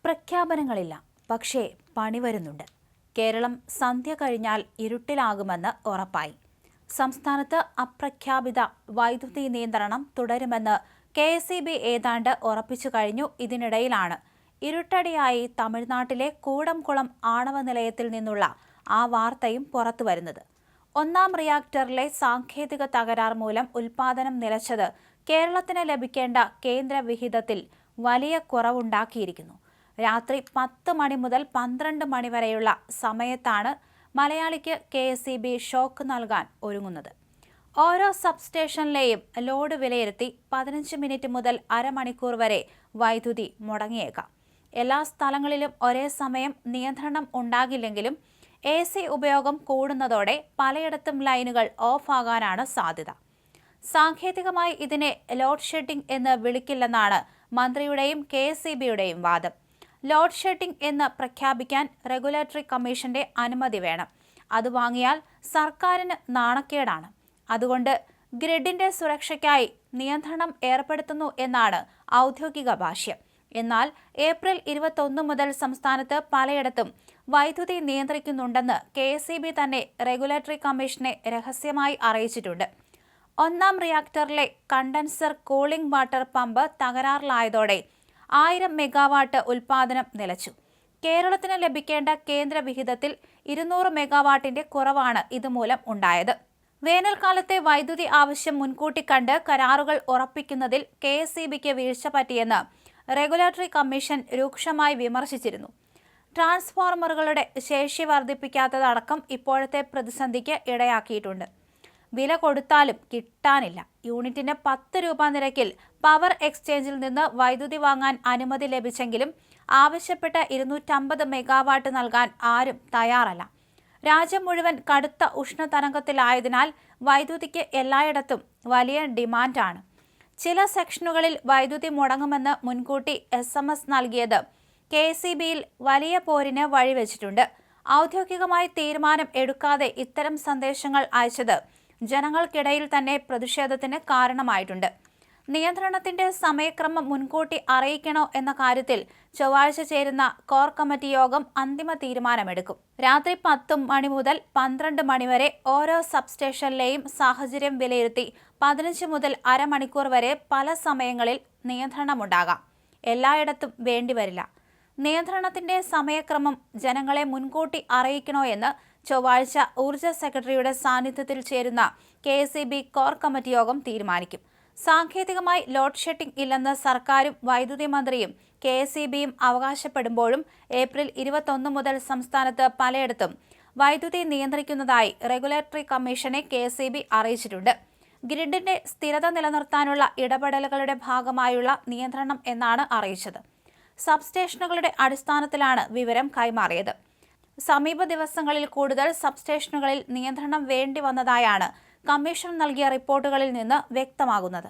പ്രഖ്യാപനങ്ങളില്ല, പക്ഷേ പണി വരുന്നുണ്ട്. കേരളം സന്ധ്യ കഴിഞ്ഞാൽ ഇരുട്ടിലാകുമെന്ന് ഉറപ്പായി. സംസ്ഥാനത്ത് അപ്രഖ്യാപിത വൈദ്യുതി നിയന്ത്രണം തുടരുമെന്ന് KSEB ഏതാണ്ട് ഉറപ്പിച്ചു കഴിഞ്ഞു. ഇതിനിടയിലാണ് ഇരുട്ടടിയായി തമിഴ്നാട്ടിലെ കൂടംകുളം ആണവ നിലയത്തിൽ നിന്നുള്ള ആ വാർത്തയും പുറത്തുവരുന്നത്. ഒന്നാം റിയാക്ടറിലെ സാങ്കേതിക തകരാർ മൂലം ഉൽപ്പാദനം നിലച്ചത് കേരളത്തിന് ലഭിക്കേണ്ട കേന്ദ്ര വിഹിതത്തിൽ വലിയ കുറവുണ്ടാക്കിയിരിക്കുന്നു. രാത്രി 10 മണി മുതൽ 12 മണി വരെയുള്ള സമയത്താണ് മലയാളിക്ക് KSEB ഷോക്ക് നൽകാൻ ഒരുങ്ങുന്നത്. ഓരോ സബ്സ്റ്റേഷനിലെയും ലോഡ് വിലയിരുത്തി 15 മിനിറ്റ് മുതൽ അരമണിക്കൂർ വരെ വൈദ്യുതി മുടങ്ങിയേക്കാം. എല്ലാ സ്ഥലങ്ങളിലും ഒരേ സമയം നിയന്ത്രണം ഉണ്ടാകില്ലെങ്കിലും AC ഉപയോഗം കൂടുന്നതോടെ പലയിടത്തും ലൈനുകൾ ഓഫ് ആകാനാണ് സാധ്യത. സാങ്കേതികമായി ഇതിനെ ലോഡ് ഷെഡിംഗ് എന്ന് വിളിക്കില്ലെന്നാണ് മന്ത്രിയുടെയും KSEBയുടെയും വാദം. ലോഡ് ഷെഡിംഗ് എന്ന് പ്രഖ്യാപിക്കാൻ റെഗുലേറ്ററി കമ്മീഷന്റെ അനുമതി വേണം. അത് വാങ്ങിയാൽ സർക്കാരിന് നാണക്കേടാണ്. അതുകൊണ്ട് ഗ്രിഡിന്റെ സുരക്ഷയ്ക്കായി നിയന്ത്രണം ഏർപ്പെടുത്തുന്നു എന്നാണ് ഔദ്യോഗിക ഭാഷ്യം. എന്നാൽ ഏപ്രിൽ 21 മുതൽ സംസ്ഥാനത്ത് പലയിടത്തും വൈദ്യുതി നിയന്ത്രിക്കുന്നുണ്ടെന്ന് KSEB തന്നെ റെഗുലേറ്ററി കമ്മീഷനെ രഹസ്യമായി അറിയിച്ചിട്ടുണ്ട്. ഒന്നാം റിയാക്ടറിലെ കണ്ടൻസർ കൂളിംഗ് വാട്ടർ പമ്പ് തകരാറിലായതോടെ 1000 മെഗാവാട്ട് ഉൽപ്പാദനം നിലച്ചു. കേരളത്തിന് ലഭിക്കേണ്ട കേന്ദ്ര വിഹിതത്തിൽ 200 മെഗാവാട്ടിന്റെ കുറവാണ് ഇതുമൂലം ഉണ്ടായത്. വേനൽക്കാലത്തെ വൈദ്യുതി ആവശ്യം മുൻകൂട്ടി കണ്ട് കരാറുകൾ ഉറപ്പിക്കുന്നതിൽ KSEBക്ക് വീഴ്ച പറ്റിയെന്ന് റെഗുലേറ്ററി കമ്മീഷൻ രൂക്ഷമായി വിമർശിച്ചിരുന്നു. ട്രാൻസ്ഫോർമറുകളുടെ ശേഷി വർദ്ധിപ്പിക്കാത്തതടക്കം ഇപ്പോഴത്തെ പ്രതിസന്ധിക്ക് ഇടയാക്കിയിട്ടുണ്ട്. വില കൊടുത്താലും കിട്ടാനില്ല. യൂണിറ്റിന് 10 രൂപ നിരക്കിൽ പവർ എക്സ്ചേഞ്ചിൽ നിന്ന് വൈദ്യുതി വാങ്ങാൻ അനുമതി ലഭിച്ചെങ്കിലും ആവശ്യപ്പെട്ട 250 മെഗാവാട്ട് നൽകാൻ ആരും തയ്യാറല്ല. രാജ്യം മുഴുവൻ കടുത്ത ഉഷ്ണതരംഗത്തിലായതിനാൽ വൈദ്യുതിക്ക് എല്ലായിടത്തും വലിയ ഡിമാൻഡാണ്. ചില സെക്ഷനുകളിൽ വൈദ്യുതി മുടങ്ങുമെന്ന് മുൻകൂട്ടി SMS നൽകിയത് KSEBയിൽ വലിയ പോരിന് വഴിവെച്ചിട്ടുണ്ട്. ഔദ്യോഗികമായി തീരുമാനം എടുക്കാതെ ഇത്തരം സന്ദേശങ്ങൾ അയച്ചത് ജനങ്ങൾക്കിടയിൽ തന്നെ പ്രതിഷേധത്തിന് കാരണമായിട്ടുണ്ട്. നിയന്ത്രണത്തിന്റെ സമയക്രമം മുൻകൂട്ടി അറിയിക്കണോ എന്ന കാര്യത്തിൽ ചൊവ്വാഴ്ച ചേരുന്ന കോർ കമ്മിറ്റി യോഗം അന്തിമ തീരുമാനമെടുക്കും. രാത്രി 10 മണി മുതൽ 12 മണി വരെ ഓരോ സബ്സ്റ്റേഷനിലെയും സാഹചര്യം വിലയിരുത്തി 15 മുതൽ അരമണിക്കൂർ വരെ പല സമയങ്ങളിൽ നിയന്ത്രണമുണ്ടാകാം. എല്ലായിടത്തും വേണ്ടിവരില്ല. നിയന്ത്രണത്തിന്റെ സമയക്രമം ജനങ്ങളെ മുൻകൂട്ടി അറിയിക്കണോ എന്ന് ചൊവ്വാഴ്ച ഊർജ്ജ സെക്രട്ടറിയുടെ സാന്നിധ്യത്തിൽ ചേരുന്ന KSEB കോർ കമ്മിറ്റി യോഗം തീരുമാനിക്കും. സാങ്കേതികമായി ലോഡ് ഷെഡിംഗ് ഇല്ലെന്ന് സർക്കാരും വൈദ്യുതി മന്ത്രിയും KSEBയും അവകാശപ്പെടുമ്പോഴും ഏപ്രിൽ 21 മുതൽ സംസ്ഥാനത്ത് പലയിടത്തും വൈദ്യുതി നിയന്ത്രിക്കുന്നതായി റെഗുലേറ്ററി കമ്മീഷനെ KSEB അറിയിച്ചിട്ടുണ്ട്. ഗ്രിഡിന്റെ സ്ഥിരത നിലനിർത്താനുള്ള ഇടപെടലുകളുടെ ഭാഗമായുള്ള നിയന്ത്രണം എന്നാണ് അറിയിച്ചത്. സബ്സ്റ്റേഷനുകളുടെ അടിസ്ഥാനത്തിലാണ് വിവരം കൈമാറിയത്. സമീപ ദിവസങ്ങളിൽ കൂടുതൽ സബ്സ്റ്റേഷനുകളിൽ നിയന്ത്രണം വേണ്ടി വന്നതായാണ് കമ്മീഷൻ നൽകിയ റിപ്പോർട്ടുകളിൽ നിന്ന് വ്യക്തമാകുന്നത്.